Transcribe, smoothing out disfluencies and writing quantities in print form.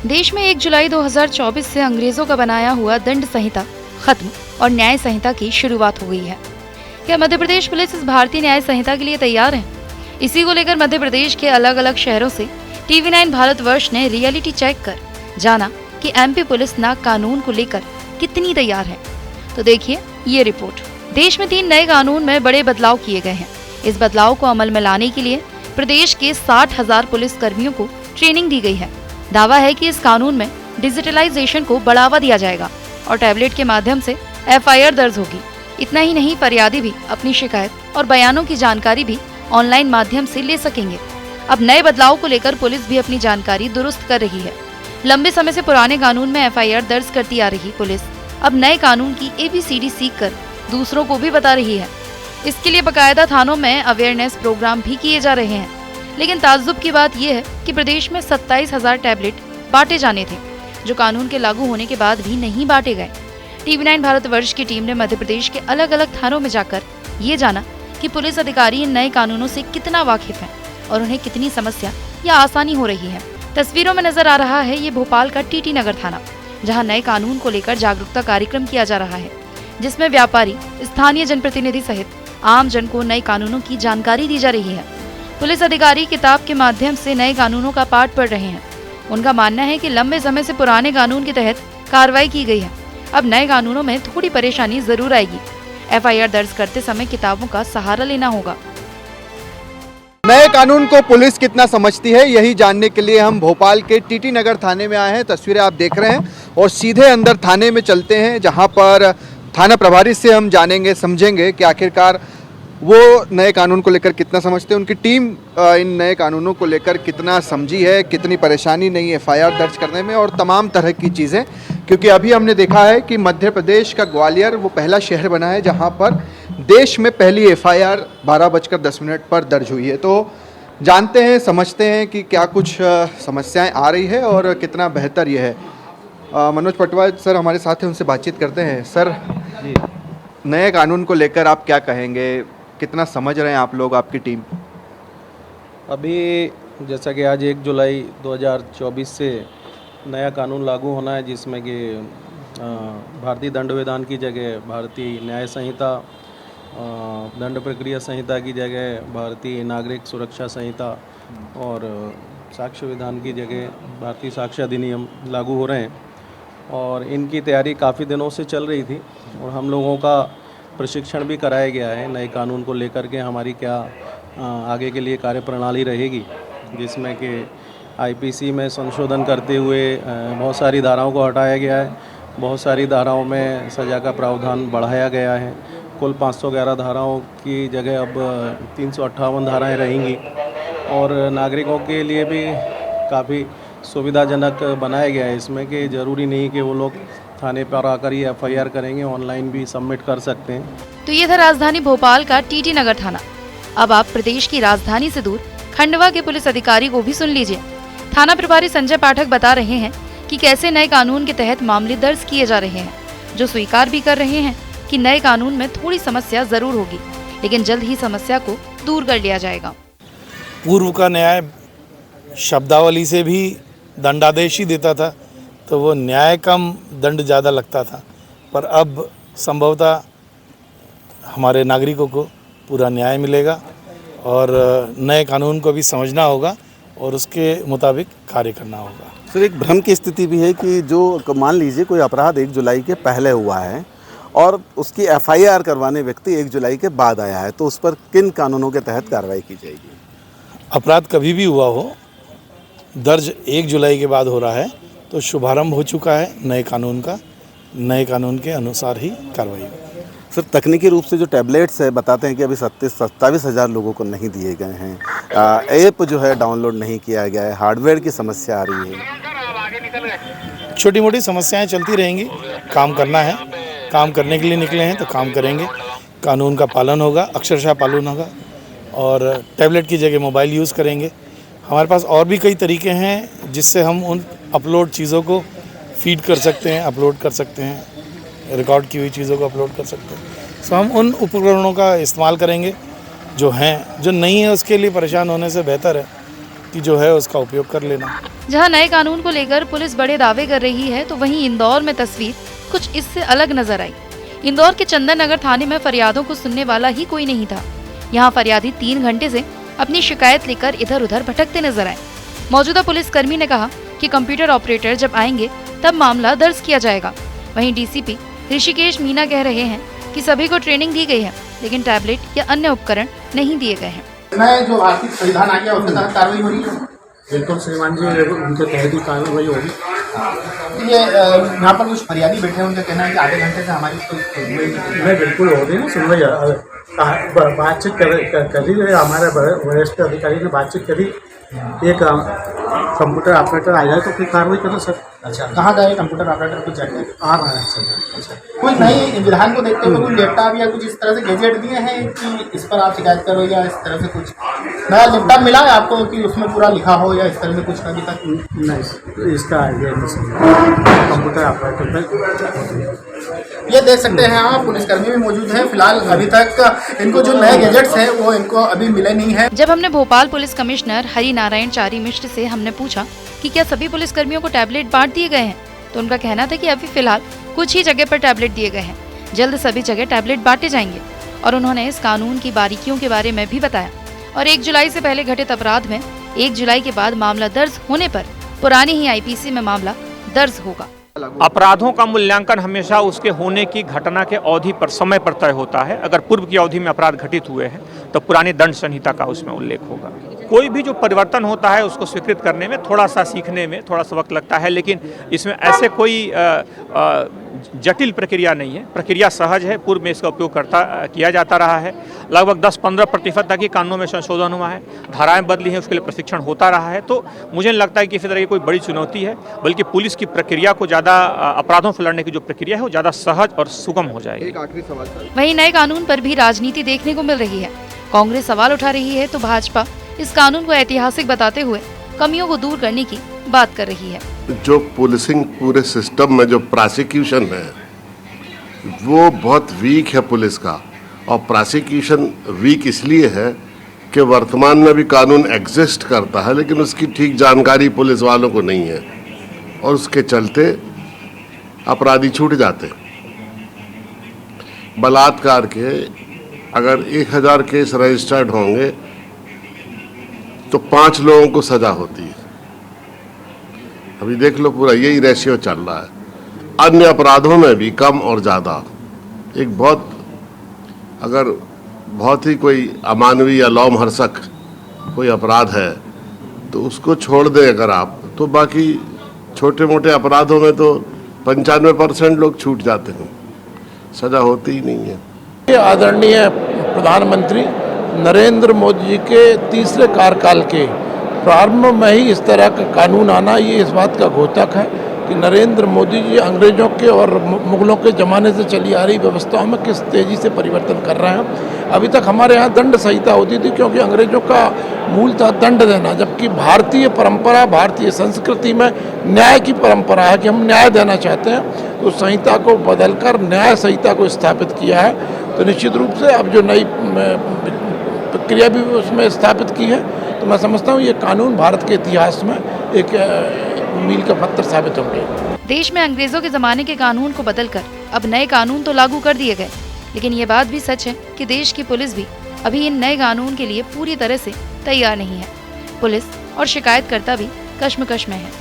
देश में 1 जुलाई 2024 से अंग्रेजों का बनाया हुआ दंड संहिता खत्म और न्याय संहिता की शुरुआत हो गई है। क्या मध्य प्रदेश पुलिस इस भारतीय न्याय संहिता के लिए तैयार है? इसी को लेकर मध्य प्रदेश के अलग अलग शहरों से TV9 भारतवर्ष ने रियलिटी चेक कर जाना कि MP पुलिस ना कानून को लेकर कितनी तैयार है। तो देखिए ये रिपोर्ट। देश में 3 नए कानून में बड़े बदलाव किए गए हैं। इस बदलाव को अमल में लाने के लिए प्रदेश के 60,000 पुलिस कर्मियों को ट्रेनिंग दी गई है। दावा है कि इस कानून में डिजिटलाइजेशन को बढ़ावा दिया जाएगा और टैबलेट के माध्यम से FIR दर्ज होगी। इतना ही नहीं, फरियादी भी अपनी शिकायत और बयानों की जानकारी भी ऑनलाइन माध्यम से ले सकेंगे। अब नए बदलाव को लेकर पुलिस भी अपनी जानकारी दुरुस्त कर रही है। लंबे समय से पुराने कानून में FIR दर्ज करती आ रही पुलिस अब नए कानून की ABCD सीख कर दूसरों को भी बता रही है। इसके लिए बकायदा थानों में अवेयरनेस प्रोग्राम भी किए जा रहे हैं। लेकिन ताज्जुब की बात यह है कि प्रदेश में 27,000 टैबलेट बांटे जाने थे, जो कानून के लागू होने के बाद भी नहीं बांटे गए। TV9 भारतवर्ष की टीम ने मध्य प्रदेश के अलग अलग थानों में जाकर ये जाना कि पुलिस अधिकारी इन नए कानूनों से कितना वाकिफ हैं और उन्हें कितनी समस्या या आसानी हो रही है। तस्वीरों में नजर आ रहा है ये भोपाल का TT नगर थाना, जहां नए कानून को लेकर जागरूकता कार्यक्रम किया जा रहा है, जिसमें व्यापारी, स्थानीय जनप्रतिनिधि सहित आम जन को नए कानूनों की जानकारी दी जा रही है। पुलिस अधिकारी किताब के माध्यम से नए कानूनों का पाठ पढ़ रहे हैं। उनका मानना है कि लंबे समय से पुराने कानून के तहत कार्रवाई की गई है। अब नए कानूनों में थोड़ी परेशानी जरूर आएगी। FIR दर्ज करते समय किताबों का सहारा लेना होगा। नए कानून को पुलिस कितना समझती है, यही जानने के लिए हम भोपाल के TT नगर थाने में आए हैं। तस्वीरें आप देख रहे हैं और सीधे अंदर थाने में चलते हैं, जहां पर थाना प्रभारी से हम जानेंगे, समझेंगे कि आखिरकार वो नए कानून को लेकर कितना समझते हैं, उनकी टीम इन नए कानूनों को लेकर कितना समझी है, कितनी परेशानी नहीं FIR दर्ज करने में और तमाम तरह की चीज़ें। क्योंकि अभी हमने देखा है कि मध्य प्रदेश का ग्वालियर वो पहला शहर बना है जहां पर देश में पहली FIR 12:10 पर दर्ज हुई है। तो जानते हैं, समझते हैं कि क्या कुछ समस्याएं आ रही है और कितना बेहतर ये है। मनोज पटवा सर हमारे साथ हैं, उनसे बातचीत करते हैं। सर जी, नए कानून को लेकर आप क्या कहेंगे, कितना समझ रहे हैं आप लोग, आपकी टीम? अभी जैसा कि आज 1 जुलाई 2024 से नया कानून लागू होना है, जिसमें कि भारतीय दंड विधान की जगह भारतीय न्याय संहिता, दंड प्रक्रिया संहिता की जगह भारतीय नागरिक सुरक्षा संहिता और साक्ष्य विधान की जगह भारतीय साक्ष्य अधिनियम लागू हो रहे हैं। और इनकी तैयारी काफ़ी दिनों से चल रही थी और हम लोगों का प्रशिक्षण भी कराया गया है नए कानून को लेकर के हमारी क्या आगे के लिए कार्यप्रणाली रहेगी, जिसमें कि IPC में संशोधन करते हुए बहुत सारी धाराओं को हटाया गया है, बहुत सारी धाराओं में सज़ा का प्रावधान बढ़ाया गया है। कुल 511 धाराओं की जगह अब 358 धाराएं रहेंगी और नागरिकों के लिए भी काफ़ी सुविधाजनक बनाया गया है इसमें कि ज़रूरी नहीं कि वो लोग थाने पर आकर ही FIR करेंगे, ऑनलाइन भी सबमिट कर सकते हैं। तो ये था राजधानी भोपाल का TT नगर थाना। अब आप प्रदेश की राजधानी से दूर खंडवा के पुलिस अधिकारी को भी सुन लीजिए। थाना प्रभारी संजय पाठक बता रहे हैं कि कैसे नए कानून के तहत मामले दर्ज किए जा रहे हैं, जो स्वीकार भी कर रहे हैं कि नए कानून में थोड़ी समस्या जरूर होगी, लेकिन जल्द ही समस्या को दूर कर लिया जाएगा। पूर्व का न्याय शब्दावली से भी दंडादेश ही देता था, तो वो न्याय कम दंड ज़्यादा लगता था, पर अब संभवतः हमारे नागरिकों को पूरा न्याय मिलेगा और नए कानून को भी समझना होगा और उसके मुताबिक कार्य करना होगा। सर, एक भ्रम की स्थिति भी है कि जो मान लीजिए कोई अपराध 1 जुलाई के पहले हुआ है और उसकी FIR करवाने व्यक्ति 1 जुलाई के बाद आया है, तो उस पर किन कानूनों के तहत कार्रवाई की जाएगी? अपराध कभी भी हुआ हो, दर्ज 1 जुलाई के बाद हो रहा है तो शुभारंभ हो चुका है नए कानून का, नए कानून के अनुसार ही कार्रवाई होगी। सर, तकनीकी रूप से जो टैबलेट्स है बताते हैं कि अभी 27,000 लोगों को नहीं दिए गए हैं, ऐप जो है डाउनलोड नहीं किया गया है, हार्डवेयर की समस्या आ रही है। छोटी मोटी समस्याएं चलती रहेंगी, काम करना है, काम करने के लिए निकले हैं तो काम करेंगे, कानून का पालन होगा, अक्षरशः पालन होगा और टैबलेट की जगह मोबाइल यूज़ करेंगे। हमारे पास और भी कई तरीके हैं जिससे हम उन अपलोड चीज़ों को फीड कर सकते हैं, अपलोड कर सकते हैं, रिकॉर्ड की हुई चीज़ों को अपलोड कर सकते हैं। सो हम उन उपकरणों का इस्तेमाल करेंगे जो हैं, जो नहीं है उसके लिए परेशान होने से बेहतर है कि जो है उसका उपयोग कर लेना। जहां नए कानून को लेकर पुलिस बड़े दावे कर रही है, तो वहीं इंदौर में तस्वीर कुछ इससे अलग नजर आई। इंदौर के चंदन नगर थाने में फरियादों को सुनने वाला ही कोई नहीं था। यहाँ फरियादी 3 घंटे से अपनी शिकायत लेकर इधर उधर भटकते नजर आए। मौजूदा पुलिसकर्मी ने कहा कि कंप्यूटर ऑपरेटर जब आएंगे तब मामला दर्ज किया जाएगा। वहीं डीसीपी ऋषिकेश मीना कह रहे हैं कि सभी को ट्रेनिंग दी गई है, लेकिन टैबलेट या अन्य उपकरण नहीं दिए गए हैं। मैं जो भारतीय संविधान आ गया उसके तहत कार्रवाई हो रही है। बिल्कुल श्रीमान जी, उनके तहत ही कार्रवाई होगी। ये यहाँ पर कुछ फरियादी बैठे हैं, उनका कहना है कि आधे घंटे से हमारी कोई सुनवाई नहीं। मैं बिल्कुल हो रही ना सुनवाई, बातचीत करी रहे, हमारे वरिष्ठ अधिकारी ने बातचीत करी। एक कंप्यूटर ऑपरेटर आ जाए तो फिर कार्रवाई करो सर। अच्छा, कहाँ गए कंप्यूटर ऑपरेटर? कुछ जाके आ रहा है सर। अच्छा, कोई नई विधान को देखते हुए कोई लैपटॉप या कुछ इस तरह से गैजेट दिए हैं कि इस पर आप शिकायत करो, या इस तरह से कुछ नया लैपटॉप मिला है आपको कि उसमें पूरा लिखा हो, या इस तरह से कुछ अभी तक नहीं, इसका आइडिया नहीं। कंप्यूटर ऑपरेटर ये देख सकते हैं आप, पुलिसकर्मी भी मौजूद हैं। फिलहाल अभी तक इनको जो नए गैजेट्स हैं वो इनको अभी मिले नहीं है। जब हमने भोपाल पुलिस कमिश्नर हरि नारायण चारी मिश्र से हमने पूछा कि क्या सभी पुलिसकर्मियों को टैबलेट बांट दिए गए हैं, तो उनका कहना था कि अभी फिलहाल कुछ ही जगह पर टैबलेट दिए गए हैं, जल्द सभी जगह टैबलेट बांटे जाएंगे। और उन्होंने इस कानून की बारीकियों के बारे में भी बताया। और 1 जुलाई से पहले घटित अपराध में 1 जुलाई के बाद मामला दर्ज होने पर पुरानी ही आईपीसी में मामला दर्ज होगा। अपराधों का मूल्यांकन हमेशा उसके होने की घटना के अवधि पर, समय पर तय होता है। अगर पूर्व की अवधि में अपराध घटित हुए हैं तो पुरानी दंड संहिता का उसमें उल्लेख होगा। कोई भी जो परिवर्तन होता है उसको स्वीकृत करने में थोड़ा सा, सीखने में थोड़ा सा वक्त लगता है, लेकिन इसमें ऐसे कोई जटिल प्रक्रिया नहीं है। प्रक्रिया सहज है। पूर्व में इसका उपयोग किया जाता रहा है। लगभग 10-15% तक ही कानूनों में संशोधन हुआ है, धाराएं बदली हैं, उसके लिए प्रशिक्षण होता रहा है। तो मुझे लगता है कि इसी तरह की कोई बड़ी चुनौती है, बल्कि पुलिस की प्रक्रिया को ज़्यादा, अपराधों से लड़ने की जो प्रक्रिया है वो ज़्यादा सहज और सुगम हो जाएगी। एक आखिरी सवाल सर। वहीं नए कानून पर भी राजनीति देखने को मिल रही है। कांग्रेस सवाल उठा रही है तो भाजपा इस कानून को ऐतिहासिक बताते हुए कमियों को दूर करने की बात कर रही है। जो पुलिसिंग पूरे सिस्टम में जो प्रोसिक्यूशन है वो बहुत वीक है पुलिस का, और प्रोसिक्यूशन वीक इसलिए है कि वर्तमान में भी कानून एग्जिस्ट करता है लेकिन उसकी ठीक जानकारी पुलिस वालों को नहीं है, और उसके चलते अपराधी छूट जाते। बलात्कार के अगर 1000 केस रजिस्टर्ड होंगे तो 5 लोगों को सजा होती है। अभी देख लो, पूरा यही रेशियो चल रहा है। अन्य अपराधों में भी कम और ज़्यादा। एक बहुत, अगर बहुत ही कोई अमानवीय या लोमहर्षक कोई अपराध है तो उसको छोड़ दें अगर आप, तो बाकी छोटे मोटे अपराधों में तो 95% लोग छूट जाते हैं, सजा होती ही नहीं है। आदरणीय प्रधानमंत्री नरेंद्र मोदी जी के तीसरे कार्यकाल के प्रारंभ में ही इस तरह का कानून आना, ये इस बात का घोतक है कि नरेंद्र मोदी जी अंग्रेजों के और मुगलों के ज़माने से चली आ रही व्यवस्थाओं में किस तेज़ी से परिवर्तन कर रहे हैं। अभी तक हमारे यहाँ दंड संहिता होती थी क्योंकि अंग्रेजों का मूल था दंड देना, जबकि भारतीय परंपरा, भारतीय संस्कृति में न्याय की परंपरा है कि हम न्याय देना चाहते हैं। तो संहिता को बदलकर न्याय संहिता को स्थापित किया है। तो निश्चित रूप से अब जो नई प्रक्रिया भी उसमें स्थापित की है, तो मैं समझता हूँ ये कानून भारत के इतिहास में एक मील का पत्थर साबित होंगे। देश में अंग्रेजों के जमाने के कानून को बदलकर अब नए कानून तो लागू कर दिए गए, लेकिन ये बात भी सच है कि देश की पुलिस भी अभी इन नए कानून के लिए पूरी तरह से तैयार नहीं है। पुलिस और शिकायतकर्ता भी कश्मकश में है।